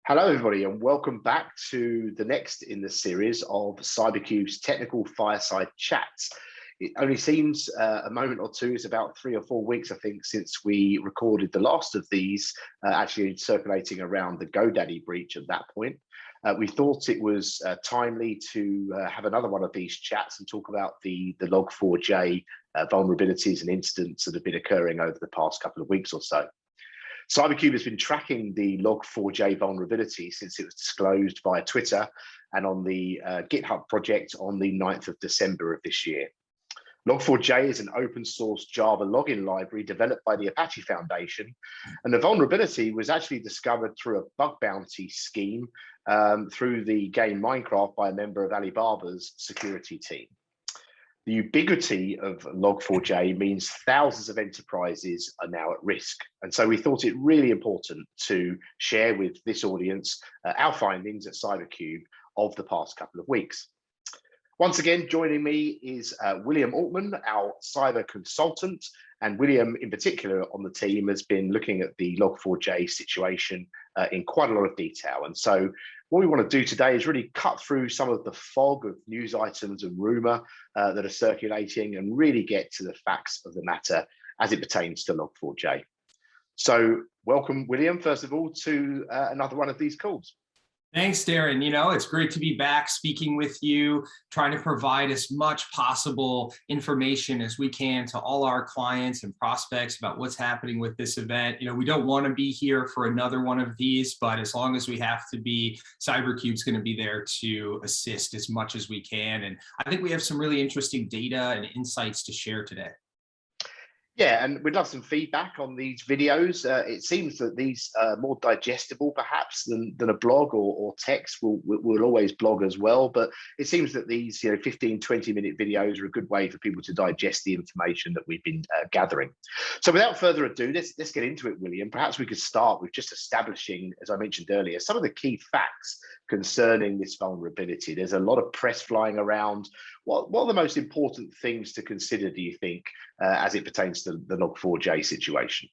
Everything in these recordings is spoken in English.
Hello, everybody, and welcome back to the next in the series of CyberCube's technical fireside chats. It only seems a moment or two, it's about 3 or 4 weeks, I think, since we recorded the last of these, actually circulating around the GoDaddy breach at that point. We thought it was timely to have another one of these chats and talk about the Log4j vulnerabilities and incidents that have been occurring over the past couple of weeks or so. CyberCube has been tracking the Log4j vulnerability since it was disclosed via Twitter and on the GitHub project on the 9th of December of this year. Log4j is an open source Java login library developed by the Apache Foundation, and the vulnerability was actually discovered through a bug bounty scheme through the game Minecraft by a member of Alibaba's security team. The ubiquity of Log4j means thousands of enterprises are now at risk. And so we thought it really important to share with this audience our findings at CyberCube of the past couple of weeks. Once again, joining me is William Altman, our cyber consultant, and William in particular on the team has been looking at the Log4j situation in quite a lot of detail. And so what we want to do today is really cut through some of the fog of news items and rumor that are circulating and really get to the facts of the matter as it pertains to Log4j. So welcome, William, first of all, to another one of these calls. Thanks, Darren. You know, it's great to be back speaking with you, trying to provide as much possible information as we can to all our clients and prospects about what's happening with this event. You know, we don't want to be here for another one of these, but as long as we have to be, CyberCube's going to be there to assist as much as we can. And I think we have some really interesting data and insights to share today. Yeah, and we'd love some feedback on these videos. It seems that these are more digestible perhaps than a blog or text. We'll always blog as well, but it seems that these 15, 20-minute videos are a good way for people to digest the information that we've been gathering. So without further ado, let's get into it, William. Perhaps we could start with just establishing, as I mentioned earlier, some of the key facts concerning this vulnerability. There's a lot of press flying around. What are the most important things to consider, do you think, as it pertains to the Log4j situation?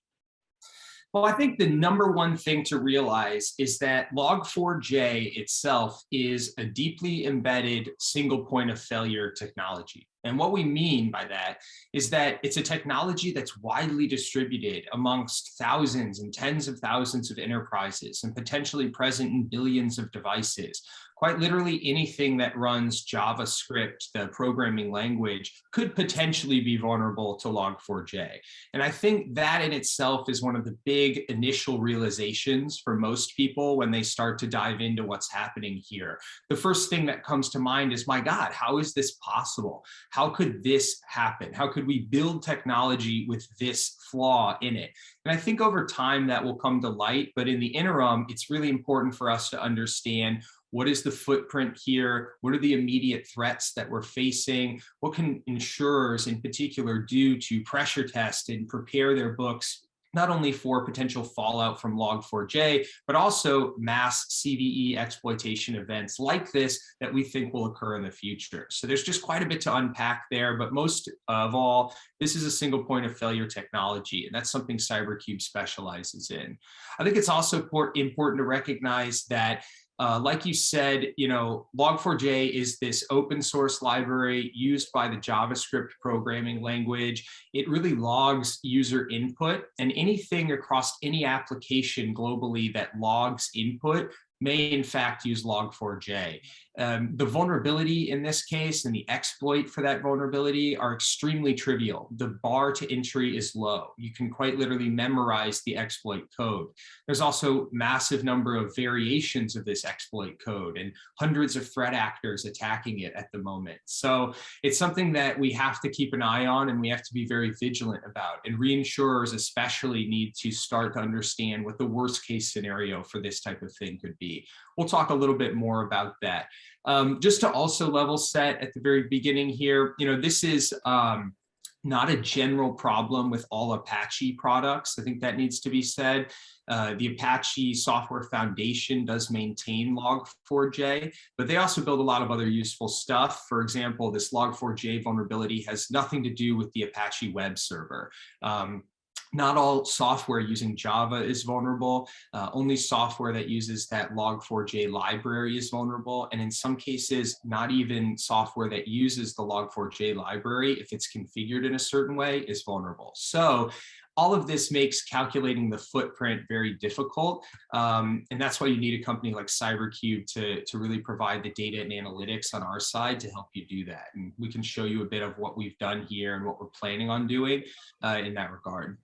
Well, I think the number one thing to realize is that Log4j itself is a deeply embedded single point of failure technology. And what we mean by that is that it's a technology that's widely distributed amongst thousands and tens of thousands of enterprises and potentially present in billions of devices. Quite literally anything that runs JavaScript, the programming language, could potentially be vulnerable to Log4j. And I think that in itself is one of the big initial realizations for most people when they start to dive into what's happening here. The first thing that comes to mind is, my God, how is this possible? How could this happen? How could we build technology with this flaw in it? And I think over time that will come to light, but in the interim, it's really important for us to understand what is the footprint here? What are the immediate threats that we're facing? What can insurers in particular do to pressure test and prepare their books, not only for potential fallout from Log4j, but also mass CVE exploitation events like this that we think will occur in the future. So there's just quite a bit to unpack there, but most of all, this is a single point of failure technology, and that's something CyberCube specializes in. I think it's also important to recognize that like you said, Log4j is this open source library used by the JavaScript programming language. It really logs user input, and anything across any application globally that logs input may in fact use Log4j. The vulnerability in this case and the exploit for that vulnerability are extremely trivial. The bar to entry is low. You can quite literally memorize the exploit code. There's also massive number of variations of this exploit code and hundreds of threat actors attacking it at the moment. So it's something that we have to keep an eye on and we have to be very vigilant about. And reinsurers especially need to start to understand what the worst case scenario for this type of thing could be. We'll talk a little bit more about that. Just to also level set at the very beginning here, this is not a general problem with all Apache products. I think that needs to be said. The Apache Software Foundation does maintain Log4j, but they also build a lot of other useful stuff. For example, this Log4j vulnerability has nothing to do with the Apache web server. Not all software using Java is vulnerable. Only software that uses that Log4j library is vulnerable. And in some cases, not even software that uses the Log4j library, if it's configured in a certain way, is vulnerable. So all of this makes calculating the footprint very difficult. And that's why you need a company like CyberCube to really provide the data and analytics on our side to help you do that. And we can show you a bit of what we've done here and what we're planning on doing in that regard.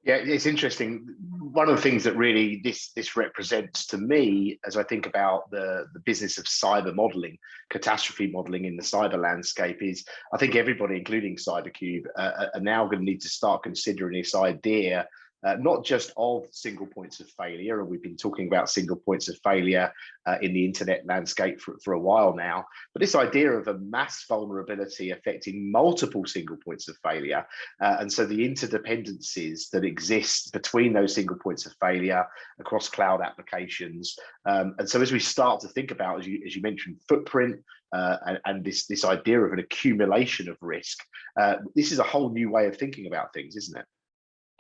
Yeah, it's interesting. One of the things that really this represents to me as I think about the business of cyber modeling, catastrophe modeling in the cyber landscape is I think everybody, including CyberCube, are now going to need to start considering this idea not just of single points of failure, and we've been talking about single points of failure in the internet landscape for a while now, but this idea of a mass vulnerability affecting multiple single points of failure, and so the interdependencies that exist between those single points of failure across cloud applications. And so as we start to think about, as you mentioned, footprint, and this idea of an accumulation of risk, this is a whole new way of thinking about things, isn't it?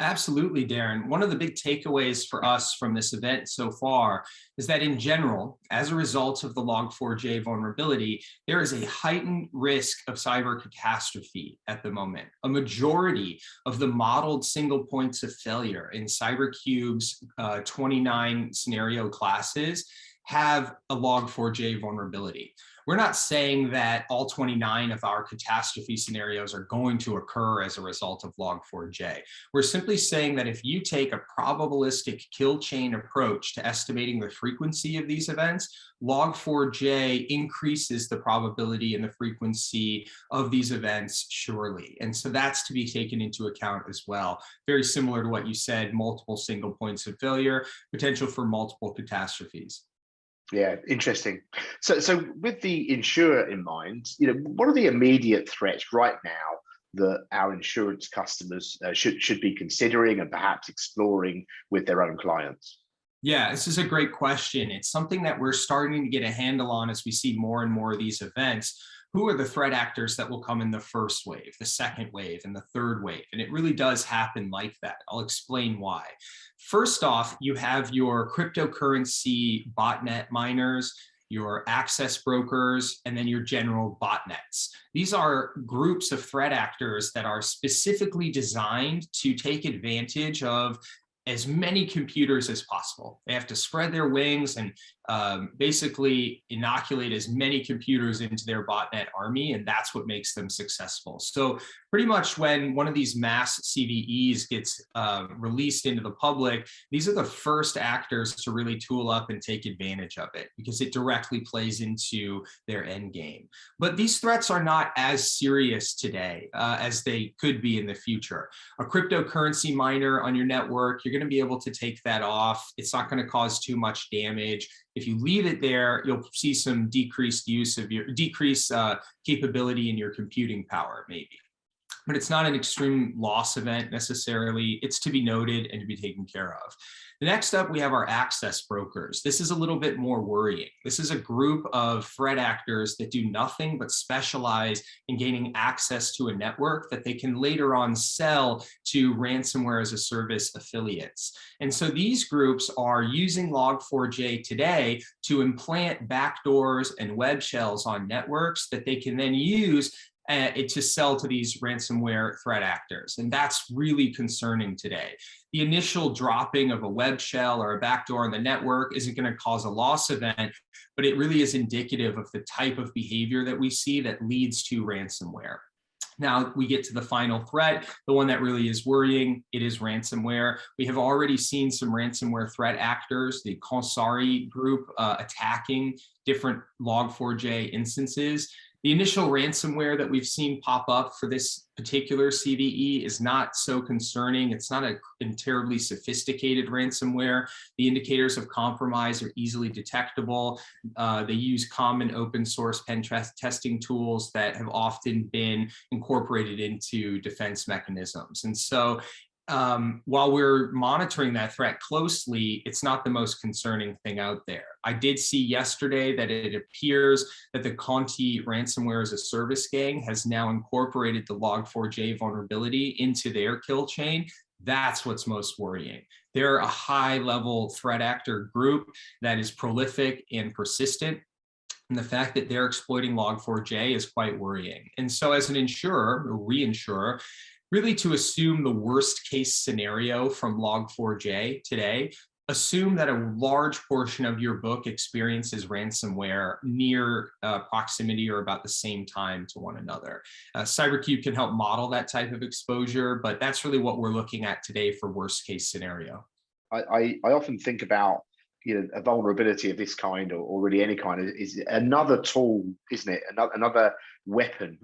Absolutely, Darren. One of the big takeaways for us from this event so far is that in general, as a result of the Log4j vulnerability, there is a heightened risk of cyber catastrophe at the moment. A majority of the modeled single points of failure in CyberCube's 29 scenario classes have a Log4j vulnerability. We're not saying that all 29 of our catastrophe scenarios are going to occur as a result of Log4j. We're simply saying that if you take a probabilistic kill chain approach to estimating the frequency of these events, Log4j increases the probability and the frequency of these events surely. And so that's to be taken into account as well. Very similar to what you said, multiple single points of failure, potential for multiple catastrophes. Yeah, interesting. So with the insurer in mind, what are the immediate threats right now that our insurance customers should be considering and perhaps exploring with their own clients? Yeah, this is a great question. It's something that we're starting to get a handle on as we see more and more of these events. Who are the threat actors that will come in the first wave, the second wave, and the third wave? And it really does happen like that. I'll explain why. First off, you have your cryptocurrency botnet miners, your access brokers, and then your general botnets. These are groups of threat actors that are specifically designed to take advantage of as many computers as possible. They have to spread their wings and basically inoculate as many computers into their botnet army, and that's what makes them successful. So pretty much when one of these mass CVEs gets released into the public, these are the first actors to really tool up and take advantage of it because it directly plays into their end game. But these threats are not as serious today as they could be in the future. A cryptocurrency miner on your network, you're going to be able to take that off. It's not going to cause too much damage. If you leave it there, you'll see some decreased capability in your computing power, maybe. But it's not an extreme loss event necessarily. It's to be noted and to be taken care of. Next up, we have our access brokers. This is a little bit more worrying. This is a group of threat actors that do nothing but specialize in gaining access to a network that they can later on sell to ransomware as a service affiliates. And so these groups are using Log4j today to implant backdoors and web shells on networks that they can then use to sell to these ransomware threat actors. And that's really concerning today. The initial dropping of a web shell or a backdoor on the network isn't going to cause a loss event, but it really is indicative of the type of behavior that we see that leads to ransomware. Now we get to the final threat, the one that really is worrying. It is ransomware. We have already seen some ransomware threat actors, the Consari group, attacking different Log4j instances. The initial ransomware that we've seen pop up for this particular CVE is not so concerning. It's not a terribly sophisticated ransomware. The indicators of compromise are easily detectable. They use common open source pen testing tools that have often been incorporated into defense mechanisms. And so while we're monitoring that threat closely, it's not the most concerning thing out there. I did see yesterday that it appears that the Conti ransomware as a service gang has now incorporated the Log4j vulnerability into their kill chain. That's what's most worrying. They're a high-level threat actor group that is prolific and persistent. And the fact that they're exploiting Log4j is quite worrying. And so as an insurer or reinsurer, really to assume the worst case scenario from Log4j today, assume that a large portion of your book experiences ransomware near proximity or about the same time to one another. CyberCube can help model that type of exposure, but that's really what we're looking at today for worst case scenario. I often think about, a vulnerability of this kind, or really any kind, is another tool, isn't it? Another weapon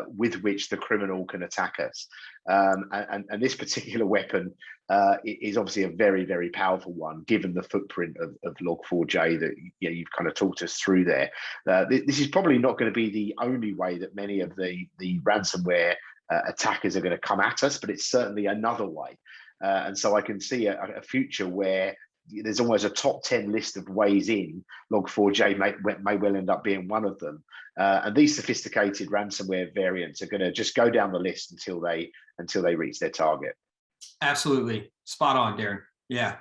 with which the criminal can attack us. And this particular weapon is obviously a very, very powerful one, given the footprint of Log4j that you've kind of talked us through there. This is probably not going to be the only way that many of the ransomware attackers are going to come at us, but it's certainly another way. And so I can see a future where there's almost a top 10 list of ways in. Log4j may well end up being one of them. And these sophisticated ransomware variants are going to just go down the list until they reach their target. Absolutely. Spot on, Darren. Yeah,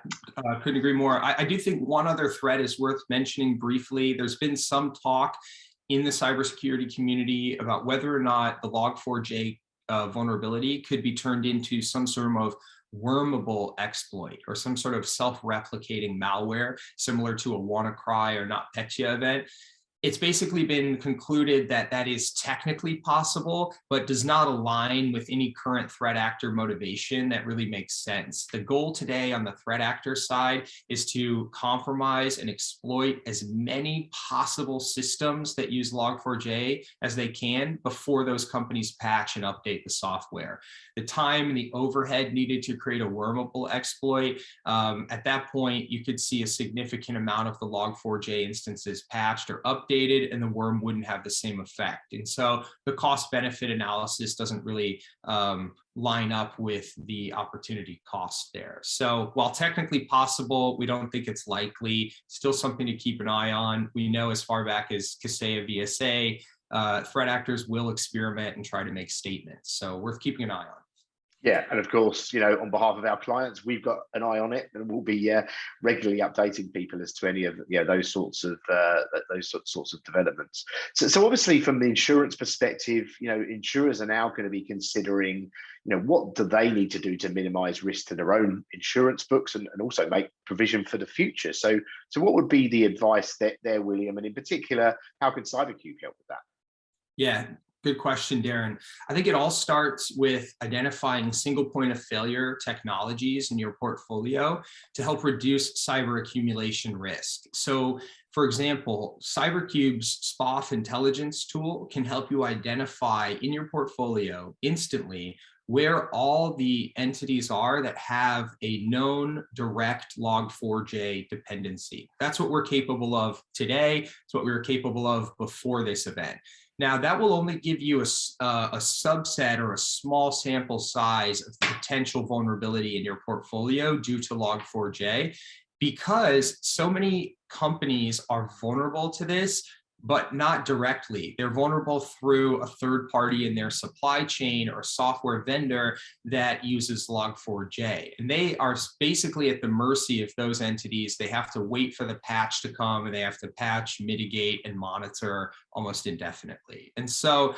couldn't agree more. I do think one other threat is worth mentioning briefly. There's been some talk in the cybersecurity community about whether or not the Log4j vulnerability could be turned into some sort of wormable exploit or some sort of self-replicating malware similar to a WannaCry or NotPetya event. It's basically been concluded that that is technically possible, but does not align with any current threat actor motivation that really makes sense. The goal today on the threat actor side is to compromise and exploit as many possible systems that use Log4j as they can before those companies patch and update the software. The time and the overhead needed to create a wormable exploit, at that point, you could see a significant amount of the Log4j instances patched or updated, and the worm wouldn't have the same effect. And so the cost benefit analysis doesn't really line up with the opportunity cost there. So while technically possible, we don't think it's likely. Still something to keep an eye on. We know as far back as Kaseya VSA, threat actors will experiment and try to make statements. So worth keeping an eye on. Yeah, and of course, on behalf of our clients, we've got an eye on it, and we'll be regularly updating people as to any of those sorts of developments. So obviously, from the insurance perspective, insurers are now going to be considering, what do they need to do to minimise risk to their own insurance books and also make provision for the future. So what would be the advice there, William, and in particular, how can CyberCube help with that? Yeah. Good question, Darren. I think it all starts with identifying single point of failure technologies in your portfolio to help reduce cyber accumulation risk. So, for example, CyberCube's SPoF intelligence tool can help you identify in your portfolio instantly where all the entities are that have a known direct Log4j dependency. That's what we're capable of today. It's what we were capable of before this event. Now, that will only give you a subset or a small sample size of potential vulnerability in your portfolio due to Log4j, because so many companies are vulnerable to this, but not directly. They're vulnerable through a third party in their supply chain or software vendor that uses Log4j. And they are basically at the mercy of those entities. They have to wait for the patch to come, and they have to patch, mitigate, and monitor almost indefinitely. And so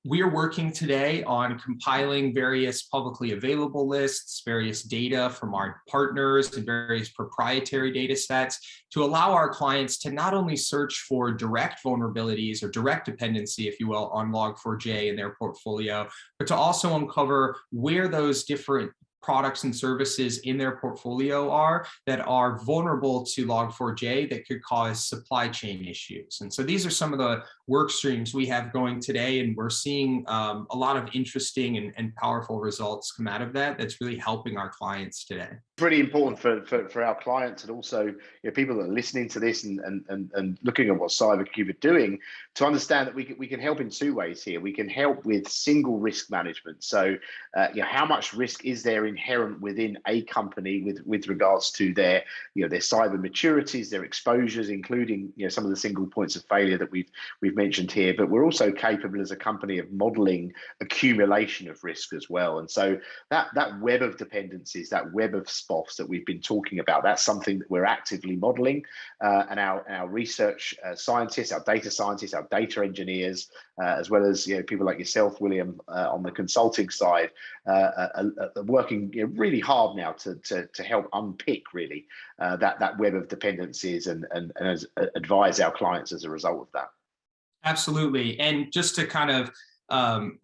we are working today on compiling various publicly available lists, various data from our partners, and various proprietary data sets to allow our clients to not only search for direct vulnerabilities or direct dependency, if you will, on Log4j in their portfolio, but to also uncover where those different products and services in their portfolio are that are vulnerable to Log4j that could cause supply chain issues. And so these are some of the work streams we have going today, and we're seeing a lot of interesting and powerful results come out of that. That's really helping our clients today. Pretty important for our clients, and also people that are listening to this and looking at what CyberCube are doing, to understand that we can help in two ways here. We can help with single risk management. So how much risk is there inherent within a company with regards to their their cyber maturities, their exposures, including some of the single points of failure that we've mentioned here. But we're also capable as a company of modeling accumulation of risk as well. And so that web of dependencies, that web of SPoFs that we've been talking about, that's something that we're actively modeling, and our research scientists, our data scientists, our data engineers, as well as people like yourself, William, on the consulting side, are working really hard now to help unpick really that web of dependencies and advise our clients as a result of that. Absolutely. And just to kind of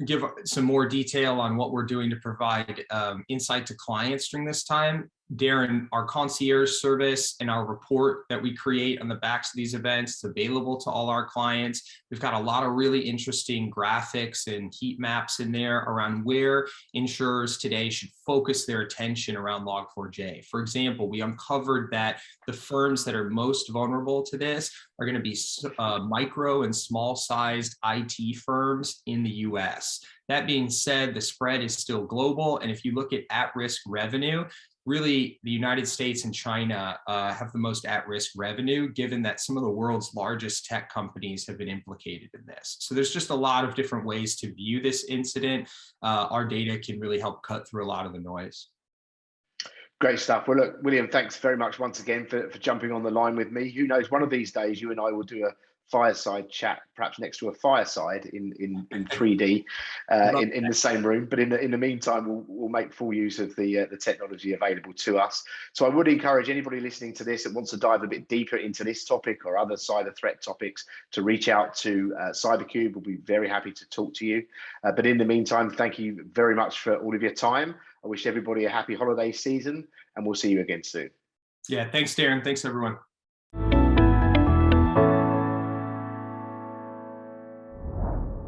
give some more detail on what we're doing to provide insight to clients during this time, Darren, our concierge service and our report that we create on the backs of these events is available to all our clients. We've got a lot of really interesting graphics and heat maps in there around where insurers today should focus their attention around Log4j. For example, we uncovered that the firms that are most vulnerable to this are going to be micro and small sized IT firms in the US. That being said, the spread is still global. And if you look at risk revenue, really, the United States and China have the most at-risk revenue, given that some of the world's largest tech companies have been implicated in this. So there's just a lot of different ways to view this incident. Our data can really help cut through a lot of the noise. Great stuff. Well, look, William, thanks very much once again for jumping on the line with me. Who knows, one of these days you and I will do a fireside chat, perhaps next to a fireside in 3D in the same room. But in the meantime, we'll make full use of the technology available to us. So I would encourage anybody listening to this that wants to dive a bit deeper into this topic or other cyber threat topics to reach out to CyberCube. We'll be very happy to talk to you. But in the meantime, thank you very much for all of your time. I wish everybody a happy holiday season, and we'll see you again soon. Yeah, thanks, Darren. Thanks, everyone.